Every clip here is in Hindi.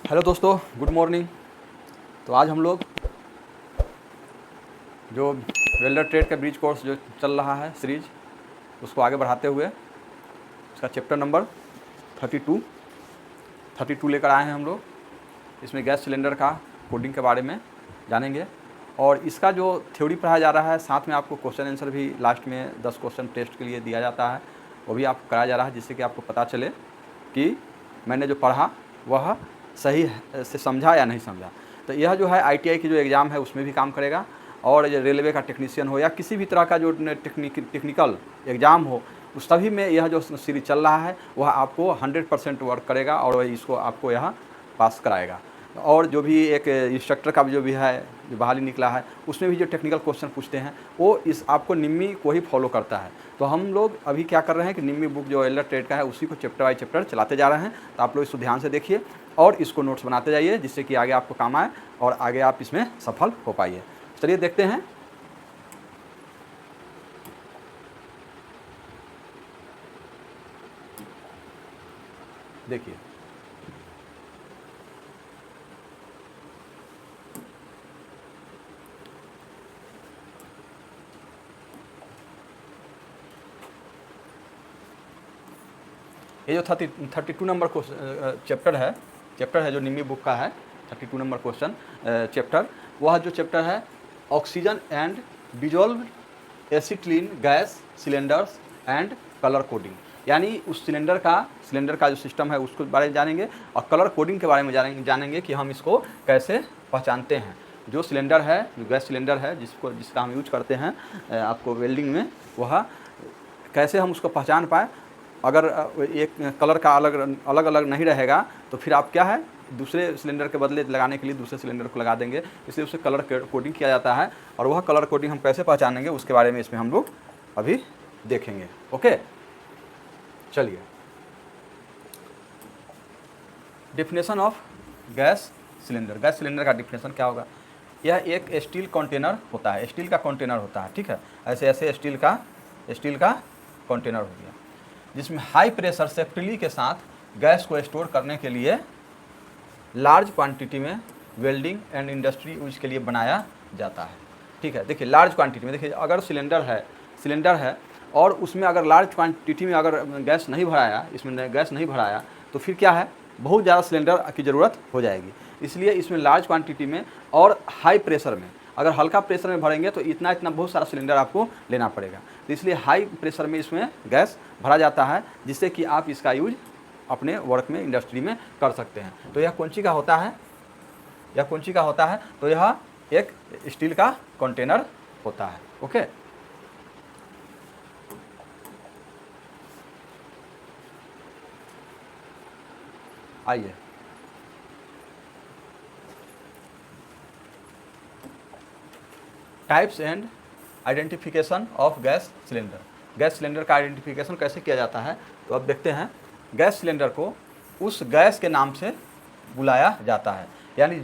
हेलो दोस्तों, गुड मॉर्निंग। तो आज हम लोग जो वेल्डर ट्रेड का ब्रिज कोर्स जो चल रहा है सीरीज, उसको आगे बढ़ाते हुए उसका चैप्टर नंबर 32 लेकर आए हैं हम लोग। इसमें गैस सिलेंडर का कोडिंग के बारे में जानेंगे और इसका जो थ्योरी पढ़ाया जा रहा है, साथ में आपको क्वेश्चन आंसर भी लास्ट में 10 क्वेश्चन टेस्ट के लिए दिया जाता है, वो भी आपको कराया जा रहा है, जिससे कि आपको पता चले कि मैंने जो पढ़ा वह सही से समझा या नहीं समझा। तो यह जो है ITI की जो एग्ज़ाम है उसमें भी काम करेगा, और ये रेलवे का टेक्नीशियन हो या किसी भी तरह का जो टेक्निकल एग्ज़ाम हो, उस सभी में यह जो सीरीज चल रहा है वह आपको 100% वर्क करेगा और इसको आपको यहाँ पास कराएगा। और जो भी एक इंस्ट्रक्टर का जो भी है, जो बहाली निकला है, उसमें भी जो टेक्निकल क्वेश्चन पूछते हैं वो इस आपको निम्मी को ही फॉलो करता है। तो हम लोग अभी क्या कर रहे हैं कि निम्मी बुक जो वेल्डर ट्रेड का है उसी को चैप्टर बाय चैप्टर चलाते जा रहे हैं। तो आप लोग इसको ध्यान से देखिए और इसको नोट्स बनाते जाइए, जिससे कि आगे आपको काम आए और आगे आप इसमें सफल हो पाइए। चलिए देखते हैं। देखिए, ये जो 32 नंबर चैप्टर है जो निम्मी बुक का है, 32 नंबर क्वेश्चन चैप्टर, वह जो चैप्टर है oxygen and dissolved acetylene gas cylinders and colour coding, यानी उस सिलेंडर का जो सिस्टम है उसके बारे में जानेंगे और कलर कोडिंग के बारे में जानेंगे कि हम इसको कैसे पहचानते हैं। जो सिलेंडर है, जो गैस सिलेंडर है जिसका हम यूज करते हैं आपको वेल्डिंग में, वह कैसे हम उसको पहचान पाए। अगर एक कलर का अलग अलग नहीं रहेगा तो फिर आप क्या है, दूसरे सिलेंडर के बदले लगाने के लिए दूसरे सिलेंडर को लगा देंगे, इसलिए उसे कलर कोडिंग किया जाता है। और वह कलर कोडिंग हम कैसे पहचानेंगे उसके बारे में इसमें हम लोग अभी देखेंगे। ओके, चलिए। डेफिनेशन ऑफ गैस सिलेंडर का डेफिनेशन क्या होगा। यह एक स्टील कंटेनर होता है, स्टील का कंटेनर होता है, ठीक है। ऐसे स्टील का कंटेनर हो गया, जिसमें हाई प्रेशर सेफ्टिली के साथ गैस को स्टोर करने के लिए लार्ज क्वांटिटी में वेल्डिंग एंड इंडस्ट्री यूज के लिए बनाया जाता है, ठीक है। देखिए, लार्ज क्वांटिटी में, देखिए अगर सिलेंडर है और उसमें अगर लार्ज क्वांटिटी में अगर इसमें गैस नहीं भराया तो फिर क्या है, बहुत ज़्यादा सिलेंडर की ज़रूरत हो जाएगी। इसलिए इसमें लार्ज क्वांटिटी में और हाई प्रेशर में, अगर हल्का प्रेशर में भरेंगे तो इतना बहुत सारा सिलेंडर आपको लेना पड़ेगा। तो इसलिए हाई प्रेशर में इसमें गैस भरा जाता है, जिससे कि आप इसका यूज अपने वर्क में, इंडस्ट्री में कर सकते हैं। तो यह कौन सी का होता है, तो यह एक स्टील का कंटेनर होता है। ओके, आइए types and identification of gas cylinder का आइडेंटिफिकेशन कैसे किया जाता है। तो अब देखते हैं। गैस सिलेंडर को उस गैस के नाम से बुलाया जाता है, यानी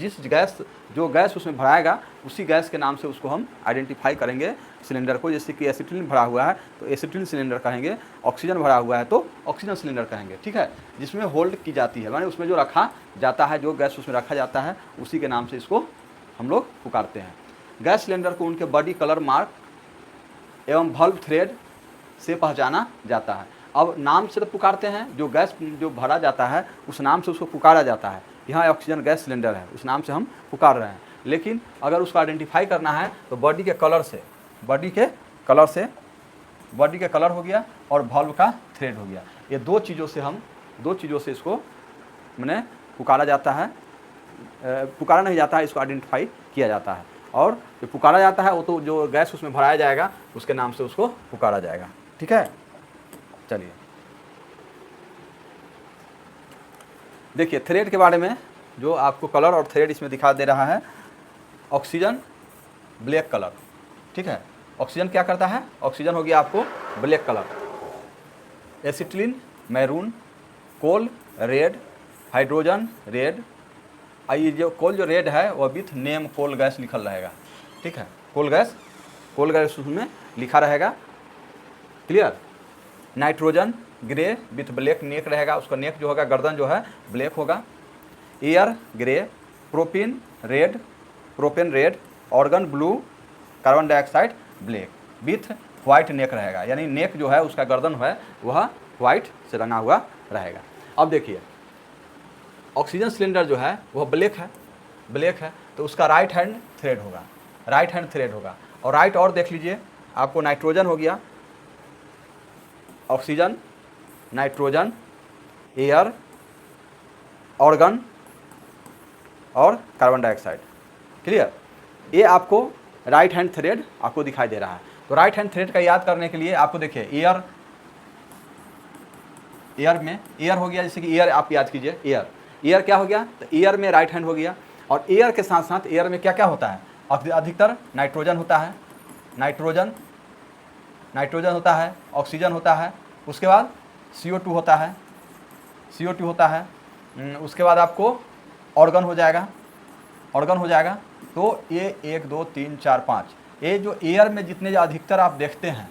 जो गैस उसमें भराएगा उसी गैस के नाम से उसको हम आइडेंटिफाई करेंगे सिलेंडर को। जैसे कि एसिटिलीन भरा हुआ है तो एसिटिलीन सिलेंडर कहेंगे, ऑक्सीजन भरा हुआ है तो ऑक्सीजन सिलेंडर कहेंगे, ठीक है। जिसमें होल्ड की जाती है, यानी उसमें जो रखा जाता है, जो गैस उसमें रखा जाता है, उसी के नाम से इसको हम लोग पुकारते हैं। गैस सिलेंडर को उनके बॉडी कलर मार्क एवं बल्ब थ्रेड से पहचाना जाता है। अब नाम से तो पुकारते हैं, जो गैस जो भरा जाता है उस नाम से उसको पुकारा जाता है। यहाँ ऑक्सीजन गैस सिलेंडर है, उस नाम से हम पुकार रहे हैं। लेकिन अगर उसको आइडेंटिफाई करना है तो बॉडी के कलर हो गया और बल्ब का थ्रेड हो गया। ये दो चीज़ों से इसको मैंने पुकारा जाता है, पुकारा नहीं जाता है, इसको आइडेंटिफाई किया जाता है। और जो पुकारा जाता है वो तो जो गैस उसमें भराया जाएगा उसके नाम से उसको पुकारा जाएगा, ठीक है। चलिए देखिए, थ्रेड के बारे में जो आपको कलर और थ्रेड इसमें दिखा दे रहा है। ऑक्सीजन ब्लैक कलर, ठीक है। ऑक्सीजन क्या करता है, ऑक्सीजन हो गया आपको ब्लैक कलर, एसिटिलीन मैरून, कोल रेड, हाइड्रोजन रेड। ये जो कोल जो रेड है वह विथ नेम कोल गैस लिखल रहेगा, ठीक है। कोल गैस उसमें लिखा रहेगा, clear. Nitrogen grey with black नेक रहेगा, उसका नेक जो होगा, गर्दन जो है ब्लैक होगा। Air grey, propane red, argon blue, carbon dioxide black with white neck रहेगा, यानी नेक जो है उसका गर्दन है वह वाइट से रंगा हुआ रहेगा। अब देखिए ऑक्सीजन सिलेंडर जो है वह ब्लैक है तो उसका राइट हैंड थ्रेड होगा। और राइट और देख लीजिए, आपको नाइट्रोजन हो गया, ऑक्सीजन, नाइट्रोजन, एयर, ऑर्गन और कार्बन डाइऑक्साइड। क्लियर? ये आपको राइट हैंड थ्रेड आपको दिखाई दे रहा है। तो राइट हैंड थ्रेड का याद करने के लिए आपको देखिए एयर में एयर हो गया, जैसे कि एयर आप याद कीजिए, एयर क्या हो गया, तो एयर में राइट हैंड हो गया। और एयर के साथ साथ एयर में क्या क्या होता है, अधिकतर नाइट्रोजन होता है, नाइट्रोजन होता है, ऑक्सीजन होता है, उसके बाद CO2 होता है, उसके बाद आपको ऑर्गन हो जाएगा। तो ये 1 2 3 4 5 ये जो एयर में जितने जो अधिकतर आप देखते हैं,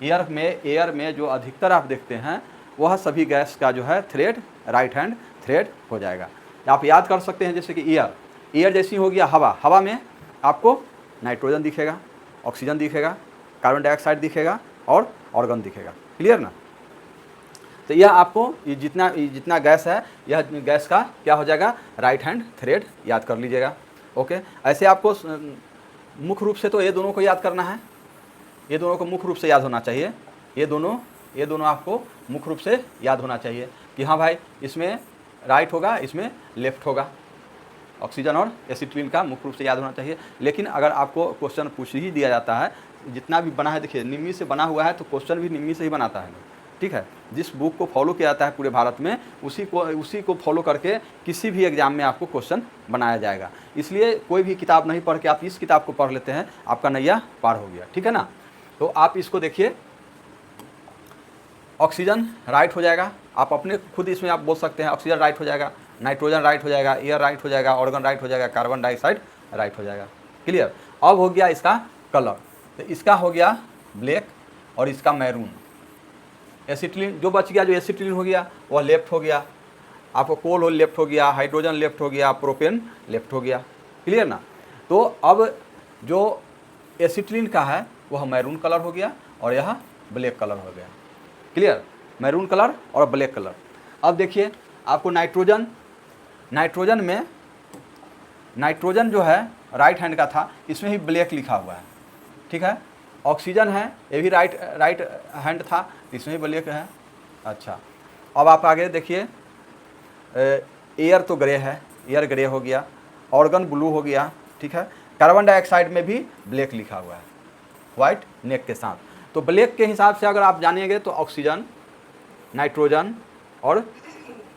एयर में जो अधिकतर आप देखते हैं वह सभी गैस का जो है थ्रेड राइट हैंड थ्रेड हो जाएगा। आप याद कर सकते हैं, जैसे कि एयर जैसी हो गया हवा में आपको नाइट्रोजन दिखेगा, ऑक्सीजन दिखेगा, कार्बन डाइऑक्साइड दिखेगा और ऑर्गन दिखेगा। क्लियर ना? तो यह आपको ये जितना गैस है, यह गैस का क्या हो जाएगा, राइट हैंड थ्रेड याद कर लीजिएगा। ओके, ऐसे आपको मुख्य रूप से तो ये दोनों को याद करना है, ये दोनों को मुख्य रूप से याद होना चाहिए, ये दोनों आपको मुख्य रूप से याद होना चाहिए कि हाँ भाई इसमें राइट होगा, इसमें लेफ्ट होगा। ऑक्सीजन और एसिटिलीन का मुख्य रूप से याद होना चाहिए। लेकिन अगर आपको क्वेश्चन पूछ ही दिया जाता है, जितना भी बना है, देखिए निम्मी से बना हुआ है तो क्वेश्चन भी निम्मी से ही बनाता है, ठीक है। जिस बुक को फॉलो किया जाता है पूरे भारत में, उसी को फॉलो करके किसी भी एग्जाम में आपको क्वेश्चन बनाया जाएगा। इसलिए कोई भी किताब नहीं पढ़ के आप इस किताब को पढ़ लेते हैं, आपका नैया पार हो गया, ठीक है ना। तो आप इसको देखिए, ऑक्सीजन राइट हो जाएगा, आप अपने खुद इसमें आप बोल सकते हैं ऑक्सीजन राइट हो जाएगा, नाइट्रोजन राइट हो जाएगा, एयर राइट हो जाएगा, ऑर्गन राइट हो जाएगा, कार्बन डाइऑक्साइड राइट हो जाएगा। क्लियर? अब हो गया इसका कलर, तो इसका हो गया ब्लैक और इसका मैरून। एसिटिलीन जो बच गया, जो एसिटिलीन हो गया वह लेफ्ट हो गया, आपको कोल लेफ्ट हो गया, हाइड्रोजन लेफ्ट हो गया, प्रोपेन लेफ्ट हो गया। क्लियर ना? तो अब जो एसिटिलीन का है वह मैरून कलर हो गया और यह ब्लैक कलर हो गया। क्लियर? मैरून कलर और ब्लैक कलर। अब देखिए आपको नाइट्रोजन जो है राइट हैंड का था, इसमें ही ब्लैक लिखा हुआ है, ठीक है। ऑक्सीजन है, ये भी राइट हैंड था, इसमें भी ब्लैक है। अच्छा, अब आप आगे देखिए, एयर तो ग्रे है, एयर ग्रे हो गया, ऑर्गन ब्लू हो गया, ठीक है। कार्बन डाइऑक्साइड में भी ब्लैक लिखा हुआ है वाइट नेक के साथ। तो ब्लैक के हिसाब से अगर आप जानिएगा तो ऑक्सीजन, नाइट्रोजन और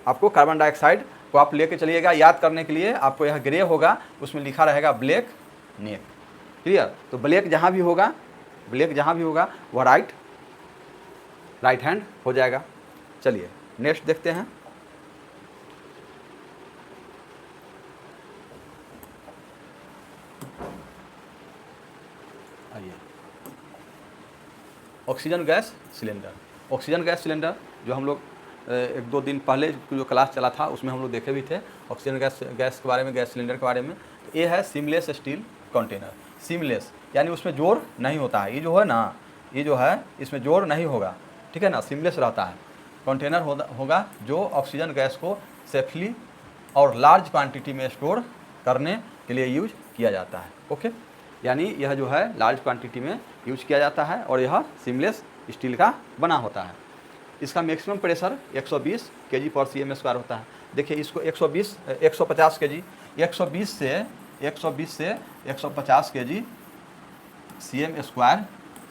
आपको कार्बन डाइऑक्साइड को आप लेके चलिएगा। याद करने के लिए आपको यह ग्रे होगा, उसमें लिखा रहेगा ब्लैक नेक। क्लियर? तो ब्लैक जहाँ भी होगा वह राइट हैंड हो जाएगा। चलिए नेक्स्ट देखते हैं। आइए, ऑक्सीजन गैस सिलेंडर जो हम लोग 1-2 दिन पहले जो क्लास चला था उसमें हम लोग देखे भी थे ऑक्सीजन गैस के बारे में, गैस सिलेंडर के बारे में। तो ये है सीमलेस स्टील कंटेनर। सीमलेस यानी उसमें जोर नहीं होता है, ये जो है ना, ये जो है इसमें जोर नहीं होगा, ठीक है ना। सीमलेस रहता है, कंटेनर होगा जो ऑक्सीजन गैस को सेफली और लार्ज क्वांटिटी में स्टोर करने के लिए यूज किया जाता है। ओके, यानी यह जो है लार्ज क्वांटिटी में यूज किया जाता है और यह सीमलेस स्टील का बना होता है। इसका मैक्सिमम प्रेशर 120 kg/cm² होता है। देखिए इसको 150 kg, 120 से 150 kg/cm²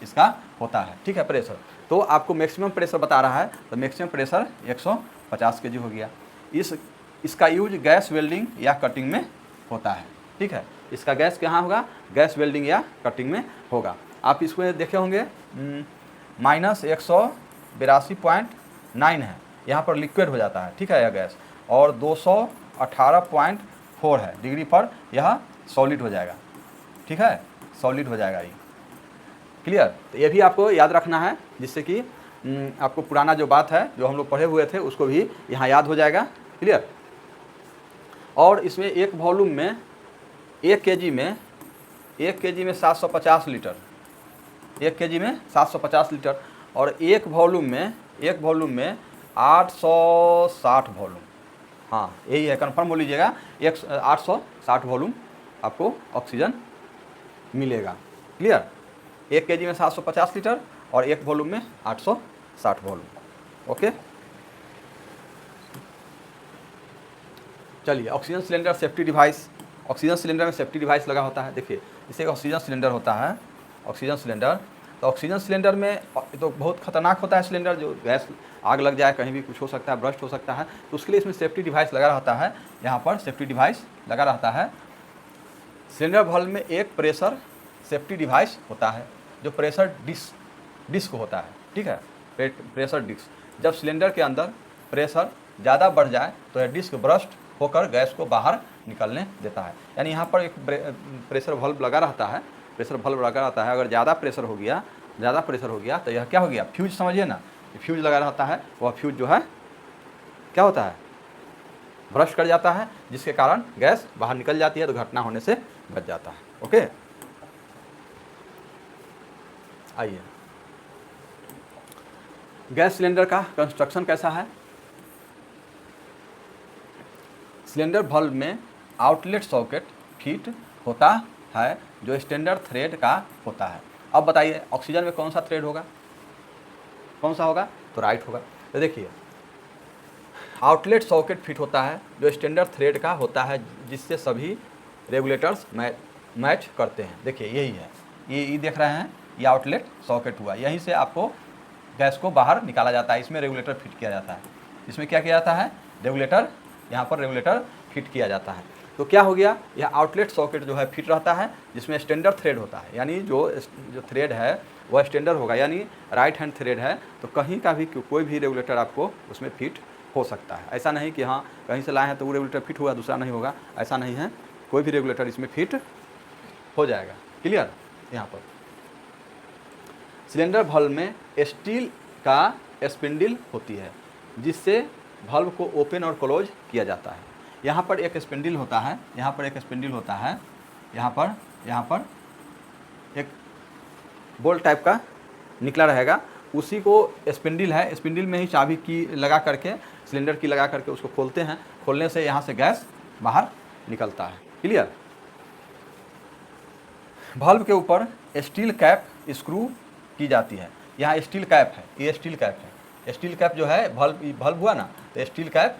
इसका होता है, ठीक है प्रेशर। तो आपको मैक्सिमम प्रेशर बता रहा है, तो मैक्सिमम प्रेशर 150 kg हो गया। इसका यूज गैस वेल्डिंग या कटिंग में होता है, ठीक है। इसका गैस कहाँ होगा, गैस वेल्डिंग या कटिंग में होगा। आप इसको देखे होंगे -182.9 है, यहाँ पर लिक्विड हो जाता है, ठीक है यह गैस, और 218.4 है डिग्री पर यह सॉलिड हो जाएगा, ठीक है, सॉलिड हो जाएगा ये। क्लियर? तो ये भी आपको याद रखना है, जिससे कि आपको पुराना जो बात है जो हम लोग पढ़े हुए थे उसको भी यहाँ याद हो जाएगा। क्लियर? और इसमें एक वॉल्यूम में 1 केजी में 750 लीटर, 1 केजी में 750 लीटर, और एक वॉल्यूम में 860 वॉल्यूम। हाँ यही है, कन्फर्म बोल लीजिएगा, 860 वॉल्यूम आपको ऑक्सीजन मिलेगा। क्लियर? 1 केजी में 750 लीटर और एक वॉल्यूम में 860 वॉल्यूम। ओके, चलिए oxygen cylinder safety device. Oxygen cylinder में सेफ्टी डिवाइस लगा होता है। देखिए इसे ऑक्सीजन सिलेंडर होता है, ऑक्सीजन सिलेंडर। तो ऑक्सीजन सिलेंडर में तो बहुत खतरनाक होता है सिलेंडर, जो गैस आग लग जाए, कहीं भी कुछ हो सकता है, ब्रस्ट हो सकता है, तो उसके लिए इसमें सेफ्टी डिवाइस लगा रहता है। यहाँ पर सेफ्टी डिवाइस लगा रहता है। सिलेंडर वाल्व में एक प्रेशर सेफ्टी डिवाइस होता है, जो प्रेशर डिस्क होता है। ठीक है, प्रेशर डिस्क। जब सिलेंडर के अंदर प्रेशर ज़्यादा बढ़ जाए तो यह डिस्क ब्रस्ट होकर गैस को बाहर निकलने देता है। यानी यहाँ पर एक प्रेशर वाल्व लगा रहता है, प्रेशर वाल्व लगा रहता है। अगर ज़्यादा प्रेशर हो गया तो यह क्या हो गया, फ्यूज समझिए ना, फ्यूज लगा रहता है। वह फ्यूज जो है क्या होता है, ब्रस्ट कर जाता है, जिसके कारण गैस बाहर निकल जाती है, तो घटना होने से बच जाता है। ओके, आइए गैस सिलेंडर का कंस्ट्रक्शन कैसा है। सिलेंडर वाल्व में आउटलेट सॉकेट फिट होता है, जो स्टैंडर्ड थ्रेड का होता है। अब बताइए ऑक्सीजन में कौन सा थ्रेड होगा, कौन सा होगा, तो राइट होगा। तो देखिए आउटलेट सॉकेट फिट होता है जो स्टैंडर्ड थ्रेड का होता है, जिससे सभी रेगुलेटर्स मैच करते हैं। देखिए यही है, ये देख रहे हैं, ये आउटलेट सॉकेट हुआ, यहीं से आपको गैस को बाहर निकाला जाता है। इसमें रेगुलेटर फिट किया जाता है। इसमें क्या किया जाता है, रेगुलेटर, यहाँ पर रेगुलेटर फिट किया जाता है। तो क्या हो गया, यह आउटलेट सॉकेट जो है फिट रहता है, जिसमें स्टैंडर्ड थ्रेड होता है। यानी जो थ्रेड है वह स्टैंडर्ड होगा, यानी राइट हैंड थ्रेड है, तो कहीं का भी कोई भी रेगुलेटर आपको उसमें फिट हो सकता है। ऐसा नहीं कि हाँ कहीं से लाए हैं तो वो रेगुलेटर फिट हुआ, दूसरा नहीं होगा, ऐसा नहीं है। कोई भी रेगुलेटर इसमें फिट हो जाएगा। क्लियर? यहाँ पर सिलेंडर वाल्व में स्टील का स्पिंडल होती है, जिससे वाल्व को ओपन और क्लोज किया जाता है। यहाँ पर एक स्पिंडल होता है, यहाँ पर एक स्पिंडल होता है, यहाँ पर एक बोल्ट टाइप का निकला रहेगा, उसी को स्पिंडल है। स्पिंडल में ही चाबी की लगा करके, सिलेंडर की लगा करके उसको खोलते हैं। खोलने से यहाँ से गैस बाहर निकलता है। क्लियर? वाल्व के ऊपर स्टील कैप स्क्रू की जाती है। यहाँ स्टील कैप है, ये स्टील कैप है। स्टील कैप जो है, वाल्व हुआ ना, तो स्टील कैप,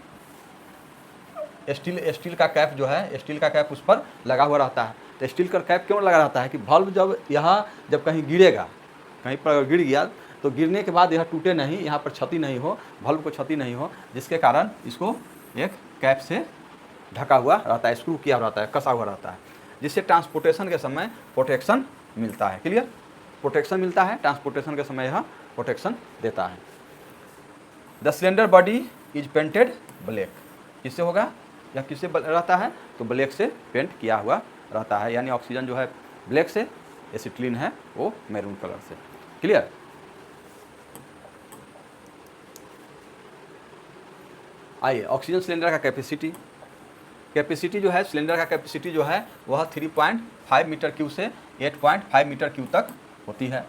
स्टील का कैप जो है, स्टील का कैप उस पर लगा हुआ रहता है। तो स्टील का कैप क्यों लगा रहता है कि वाल्व जब कहीं गिरेगा, कहीं पर गिर गया, तो गिरने के बाद यह टूटे नहीं, यहाँ पर क्षति नहीं हो, वाल्व को क्षति नहीं हो, जिसके कारण इसको एक कैप से ढका हुआ रहता है, स्क्रू किया रहता है, कसा हुआ रहता है, जिससे ट्रांसपोर्टेशन के समय प्रोटेक्शन मिलता है। क्लियर? प्रोटेक्शन मिलता है, ट्रांसपोर्टेशन के समय यह प्रोटेक्शन देता है। The cylinder body is painted black. किससे होगा, या किससे रहता है, तो ब्लैक से पेंट किया हुआ रहता है। यानी ऑक्सीजन जो है ब्लैक से, एसिटिलीन है वो मैरून कलर से। क्लियर? आइए ऑक्सीजन सिलेंडर का कैपेसिटी जो है, सिलेंडर का कैपेसिटी जो है वह 3.5 मीटर क्यूब से 8.5 मीटर क्यूब तक होती है।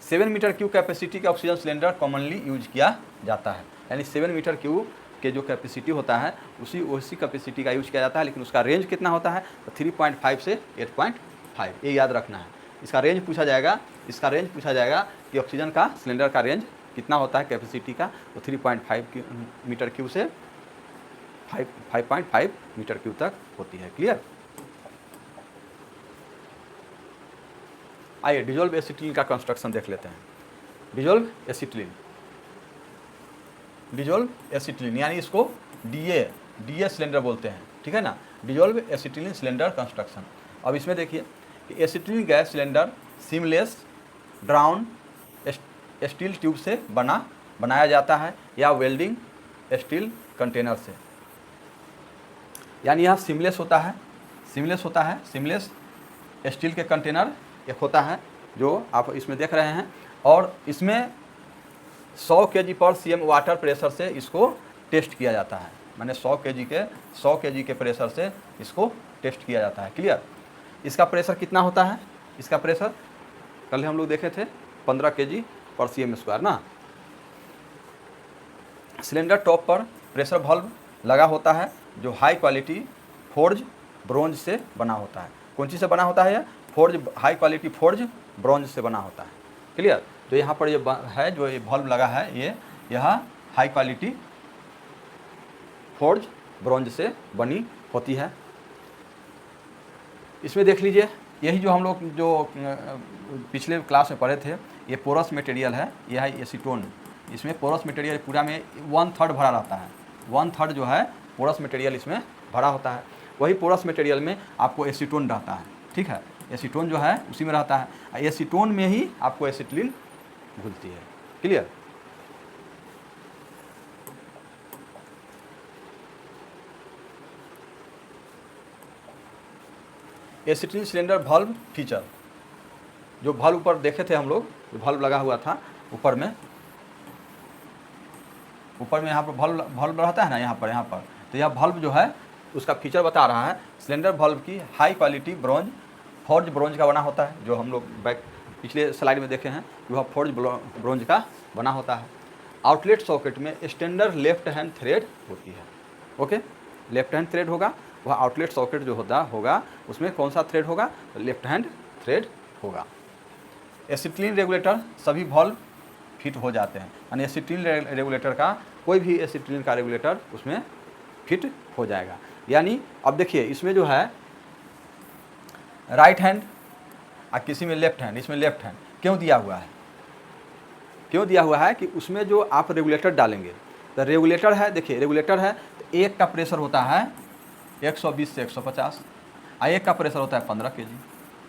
7 मीटर क्यूब कैपेसिटी का ऑक्सीजन सिलेंडर कॉमनली यूज किया जाता है। यानी 7 मीटर क्यूब के जो कैपेसिटी होता है उसी कैपेसिटी का यूज किया जाता है। लेकिन उसका रेंज कितना होता है, तो 3.5 से 8.5, ये याद रखना है। इसका रेंज पूछा जाएगा कि ऑक्सीजन का सिलेंडर का रेंज कितना होता है कैपेसिटी का, तो 3.5 मीटर क्यूब से 5.5 मीटर क्यूब तक होती है। क्लियर? आइए डिजोल्व एसिटिलीन का कंस्ट्रक्शन देख लेते हैं। डिजोल्व एसिटिलीन यानी इसको डीए सिलेंडर बोलते हैं। ठीक है ना, डिजोल्व एसिटिलीन सिलेंडर कंस्ट्रक्शन। अब इसमें देखिए कि acetylene gas cylinder seamless drown steel tube से बनाया जाता है, या वेल्डिंग स्टील कंटेनर से। यानी यह सीमलेस होता है, सीमलेस स्टील के कंटेनर एक होता है जो आप इसमें देख रहे हैं, और इसमें 100 kg/cm वाटर प्रेशर से इसको टेस्ट किया जाता है। माने 100 केजी के प्रेशर से इसको टेस्ट किया जाता है। क्लियर। इसका प्रेशर कितना होता है, इसका प्रेशर कल हम लोग देखे थे 15 kg पर cm² ना। सिलेंडर टॉप पर प्रेशर वाल्व लगा होता है जो हाई क्वालिटी फोर्ज ब्रोंज से बना होता है। कौन चीज़ से बना होता है यह? Forge, high quality forge bronze से बना होता है। क्लियर। जो यहाँ पर ये है, जो ये वाल्व लगा है, यह हाई क्वालिटी फोर्ज ब्रोंज से बनी होती है। इसमें देख लीजिए, यही जो हम लोग जो पिछले क्लास में पढ़े थे, ये पोरस मटेरियल है, यह है एसीटोन। इसमें पोरस मटेरियल पूरा में 1/3 भरा रहता है। 1/3 जो है पोरस मटेरियल इसमें भरा होता है। वही पोरस मटेरियल में आपको एसीटोन रहता है। ठीक है, एसीटोन जो है उसी में रहता है। एसीटोन में ही आपको एसिटिलीन घुलती है। Clear. Acetylene cylinder valve feature, जो वाल्व ऊपर देखे थे हम लोग, जो वाल्व लगा हुआ था ऊपर में यहाँ पर वाल्व रहता है ना, यहाँ पर तो यह वाल्व जो है उसका फीचर बता रहा है। सिलेंडर वाल्व की high quality bronze, forge bronze का बना होता है, जो हम लोग पिछले स्लाइड में देखे हैं, वह फोर्ज ब्रोंज का बना होता है। आउटलेट सॉकेट में स्टैंडर्ड लेफ्ट हैंड थ्रेड होती है। ओके, लेफ्ट हैंड थ्रेड होगा, वह आउटलेट सॉकेट जो होगा उसमें कौन सा थ्रेड होगा? तो लेफ्ट हैंड थ्रेड होगा। एसिटिलीन रेगुलेटर सभी वाल्व फिट हो जाते हैं, यानी एसिटिलीन रेगुलेटर का कोई भी एसिटिलीन का रेगुलेटर उसमें फिट हो जाएगा। यानी अब देखिए, इसमें जो है राइट हैंड और किसी में लेफ्ट हैंड, इसमें लेफ्ट हैंड क्यों दिया हुआ है? क्यों दिया हुआ है कि उसमें जो आप रेगुलेटर डालेंगे, तो रेगुलेटर है, देखिए रेगुलेटर है, तो एक का प्रेशर होता है 120 से 150 और एक का प्रेशर होता है 15 kg।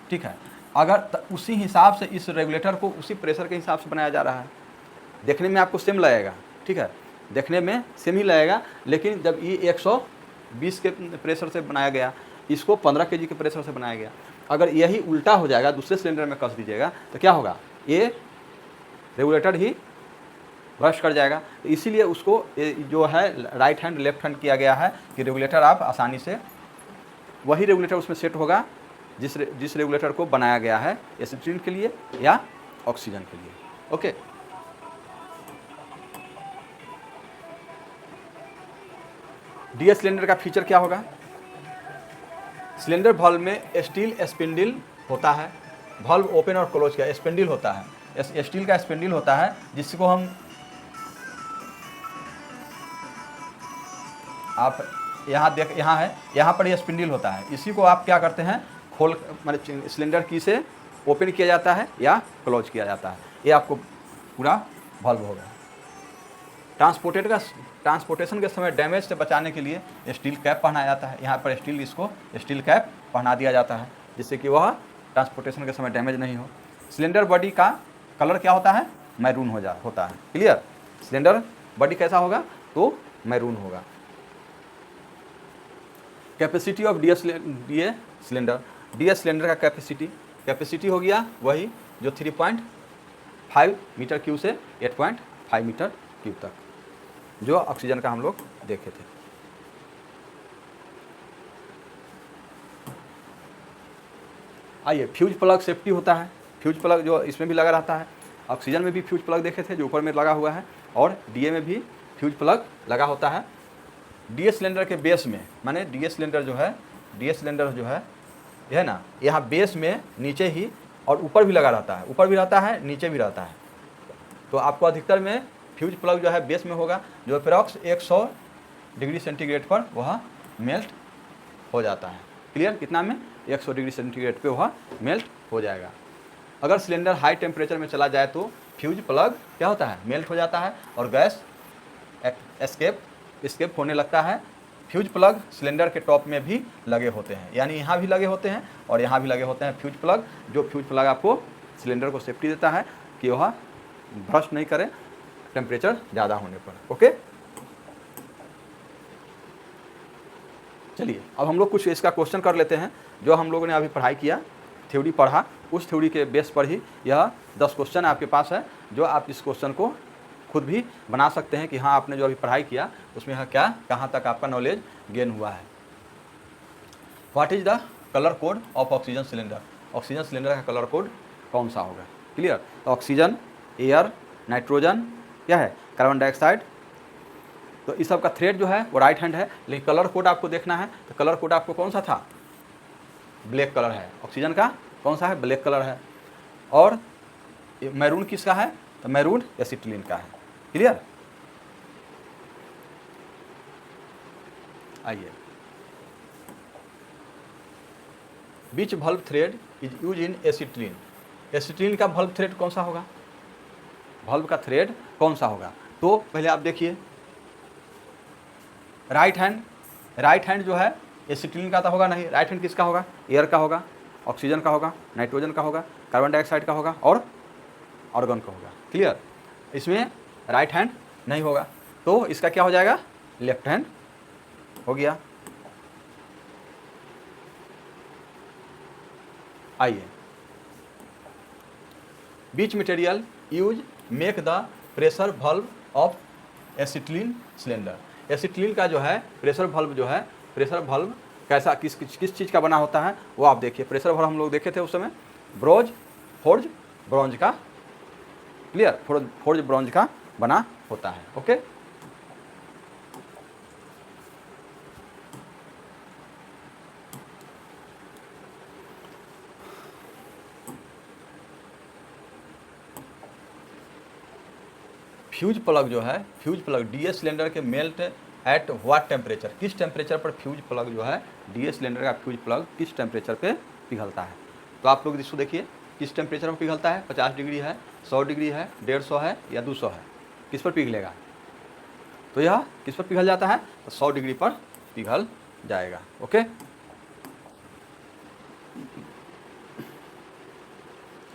ठीक है, अगर उसी हिसाब से इस रेगुलेटर को उसी प्रेशर के हिसाब से बनाया जा रहा है। देखने में आपको सेम लगेगा, ठीक है, देखने में सेम ही लगेगा, लेकिन जब ये 120 के प्रेशर से बनाया गया, इसको 15 kg के प्रेशर से बनाया गया, अगर यही उल्टा हो जाएगा, दूसरे सिलेंडर में कस दीजिएगा, तो क्या होगा? ये रेगुलेटर ही ब्रश कर जाएगा। तो इसीलिए उसको जो है राइट हैंड लेफ्ट हैंड किया गया है कि रेगुलेटर आप आसानी से, वही रेगुलेटर उसमें सेट होगा जिस रेगुलेटर को बनाया गया है एसिटिलीन के लिए या ऑक्सीजन के लिए। ओके, डीएस सिलेंडर का फीचर क्या होगा? सिलेंडर वाल्व में स्टील स्पिंडल होता है। वाल्व ओपन और क्लोज का स्पिंडल होता है, स्टील का स्पिंडल होता है, जिसको हम आप यहाँ पर ये स्पिंडल होता है। इसी को आप क्या करते हैं? खोल, माने सिलेंडर की से ओपन किया जाता है या क्लोज किया जाता है। ये आपको पूरा वाल्व होगा। ट्रांसपोर्टेशन के समय डैमेज से बचाने के लिए स्टील कैप पहनाया जाता है। यहाँ पर इसको स्टील कैप पहना दिया जाता है, जिससे कि वह ट्रांसपोर्टेशन के समय डैमेज नहीं हो। सिलेंडर बॉडी का कलर क्या होता है? मैरून होता है। क्लियर। सिलेंडर बॉडी कैसा होगा? तो मैरून होगा। Capacity of DS cylinder, DS cylinder का कैपेसिटी हो गया वही जो 3.5 मीटर क्यूब से 8.5 मीटर क्यूब तक, जो ऑक्सीजन का हम लोग देखे थे। आइए, फ्यूज प्लग सेफ्टी होता है। फ्यूज प्लग जो इसमें भी लगा रहता है, ऑक्सीजन में भी फ्यूज प्लग देखे थे जो ऊपर में लगा हुआ है, और डीए में भी फ्यूज प्लग लगा होता है। डीएस सिलेंडर के बेस में, माने डीएस सिलेंडर जो है यह है ना, यहाँ बेस में नीचे ही और ऊपर भी लगा रहता है, ऊपर भी रहता है नीचे भी रहता है। तो आपको अधिकतर में फ्यूज प्लग जो है बेस में होगा, जो अप्रॉक्स 100 डिग्री सेंटीग्रेड पर वह मेल्ट हो जाता है। क्लियर। कितना में? 100 डिग्री सेंटीग्रेड पे वह मेल्ट हो जाएगा। अगर सिलेंडर हाई टेम्परेचर में चला जाए तो फ्यूज प्लग क्या होता है? मेल्ट हो जाता है और गैस एस्केप होने लगता है। फ्यूज प्लग सिलेंडर के टॉप में भी लगे होते हैं, यानी यहाँ भी लगे होते हैं और यहाँ भी लगे होते हैं फ्यूज प्लग। जो फ्यूज प्लग आपको सिलेंडर को सेफ्टी देता है कि वह ब्रश नहीं करे टेम्परेचर ज़्यादा होने पर। ओके, चलिए अब हम लोग कुछ इसका क्वेश्चन कर लेते हैं। जो हम लोगों ने अभी पढ़ाई किया, थ्योरी पढ़ा, उस थ्योरी के बेस पर ही यह 10 क्वेश्चन आपके पास है, जो आप इस क्वेश्चन को खुद भी बना सकते हैं कि हाँ आपने जो अभी पढ़ाई किया उसमें क्या कहाँ तक आपका नॉलेज गेन हुआ है। What is the colour code of oxygen cylinder, oxygen cylinder का कलर कोड कौन सा होगा? क्लियर। तो ऑक्सीजन, एयर, नाइट्रोजन, क्या है, कार्बन डाइऑक्साइड, तो इस सब का थ्रेड जो है वो राइट हैंड है, लेकिन कलर कोड आपको देखना है तो कलर कोड आपको कौन सा था, ब्लैक कलर है। ऑक्सीजन का कौन सा है, ब्लैक कलर है। और मैरून किसका है, तो मैरून एसिटिलीन का है। क्लियर। आइए, which bulb thread is use in acetylene, acetylene का बल्ब थ्रेड कौन सा होगा, बल्ब का थ्रेड कौन सा होगा? तो पहले आप देखिए, राइट हैंड जो है एसिटिलीन का तो होगा नहीं, राइट हैंड किसका होगा, एयर का होगा, ऑक्सीजन का होगा, नाइट्रोजन का होगा, कार्बन डाइऑक्साइड का होगा और ऑर्गन का होगा। क्लियर। इसमें राइट हैंड नहीं होगा, तो इसका क्या हो जाएगा, लेफ्ट हैंड हो गया। आइए, which material use make the pressure valve of acetylene cylinder, acetylene का जो है प्रेशर वल्व जो है, प्रेशर वल्व कैसा किस चीज़ का बना होता है वो आप देखिए। प्रेशर वल्व हम लोग देखे थे उस समय, फोर्ज ब्रॉन्ज का, क्लियर, फोर्ज ब्रॉन्ज का बना होता है। ओके, फ्यूज प्लग जो है, फ्यूज प्लग डीएस सिलेंडर के मेल्ट एट व्हाट टेम्परेचर, किस टेम्परेचर पर फ्यूज प्लग जो है, डीएस सिलेंडर का फ्यूज प्लग किस टेम्परेचर पे पिघलता है? तो आप लोग इसको देखिए, किस टेम्परेचर पर पिघलता है, 50 डिग्री है, 100 डिग्री है, 150 है या 200 है, किस पर पिघलेगा? तो यह किस पर पिघल जाता है, तो 100 डिग्री पर पिघल जाएगा। ओके,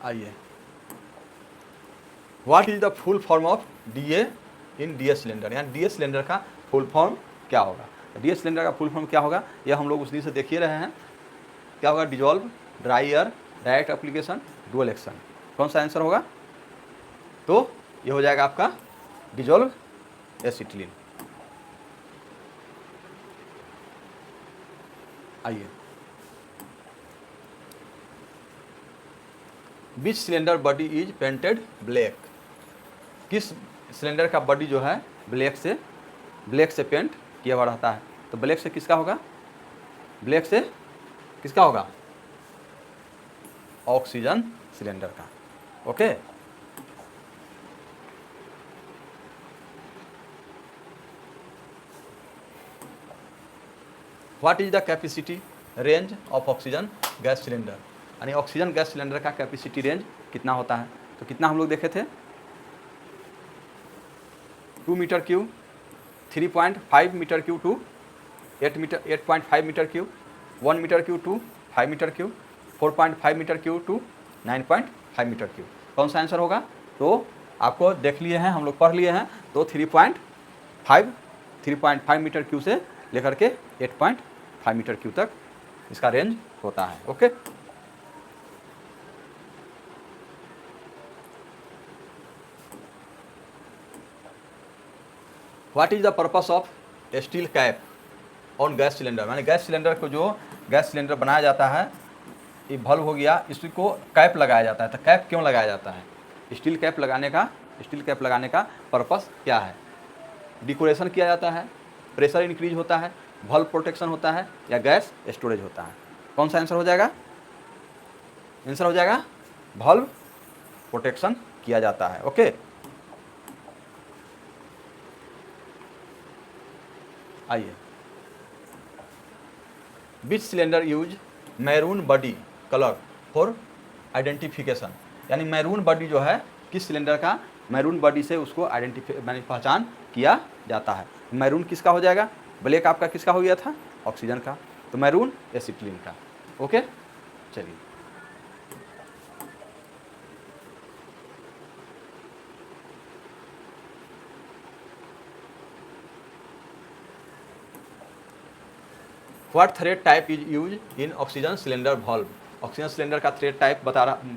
आइए, what is the full form of DA in DS cylinder, यानी डीएस सिलेंडर का फुल फॉर्म क्या होगा? डीएस सिलेंडर का फुल फॉर्म क्या होगा, यह हम लोग उस दिन से देख ही रहे हैं। क्या होगा, dissolve, dry air, direct application, dual action. कौन सा आंसर होगा? तो ये हो जाएगा आपका डिजॉल्व एसिटिलीन। आइए, which cylinder body is painted black, किस सिलेंडर का बॉडी जो है ब्लैक से पेंट किया हुआ रहता है? तो ब्लैक से किसका होगा, ब्लैक से किसका होगा, ऑक्सीजन सिलेंडर का। Okay, what is the capacity range of oxygen gas cylinder, यानी ऑक्सीजन गैस सिलेंडर का कैपेसिटी रेंज कितना होता है? तो कितना हम लोग देखे थे, 2 metre cube, 3.5 metre cube to 8.5 metre cube, 1 metre cube to 5 metre cube, 4.5 metre cube to 9.5 metre cube. कौन सा आंसर होगा? तो आपको देख लिए हैं, हम लोग पढ़ लिए हैं, तो 3.5 मीटर क्यूब से लेकर के 8.5 मीटर क्यूब तक इसका रेंज होता है। Okay, what is the purpose of steel cap on gas cylinder, यानी गैस सिलेंडर को जो गैस सिलेंडर बनाया जाता है, ये बल्ब हो गया, इसी को कैप लगाया जाता है। तो कैप क्यों लगाया जाता है? स्टील कैप लगाने का पर्पस क्या है? डेकोरेशन किया जाता है, प्रेशर इंक्रीज होता है, बल्ब प्रोटेक्शन होता है या गैस स्टोरेज होता है? कौन सा आंसर हो जाएगा? आंसर हो जाएगा बल्ब प्रोटेक्शन किया जाता है। ओके, आइए, which cylinder use maroon body colour for identification, यानी मैरून बॉडी जो है किस सिलेंडर का, मैरून बॉडी से उसको आइडेंटिफाई पहचान किया जाता है? मैरून किसका हो जाएगा, ब्लैक आपका किसका हो गया था, ऑक्सीजन का, तो मैरून एसिटिलीन का। ओके, चलिए, what thread type is use in oxygen cylinder valve, oxygen cylinder का थ्रेड टाइप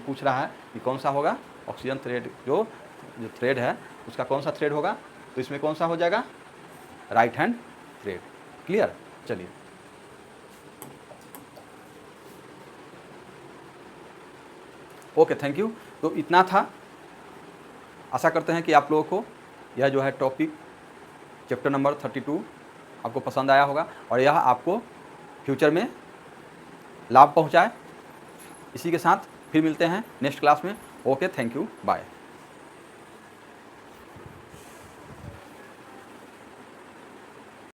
पूछ रहा है कि कौन सा होगा? ऑक्सीजन थ्रेड जो थ्रेड है उसका कौन सा थ्रेड होगा, तो इसमें कौन सा हो जाएगा, राइट हैंड थ्रेड। क्लियर। चलिए ओके, थैंक यू। तो इतना था। आशा करते हैं कि आप लोगों को यह जो है टॉपिक चैप्टर नंबर 32 आपको पसंद आया होगा और यह आपको फ्यूचर में लाभ पहुंचाए। इसी के साथ फिर मिलते हैं नेक्स्ट क्लास में। Okay, thank you, bye.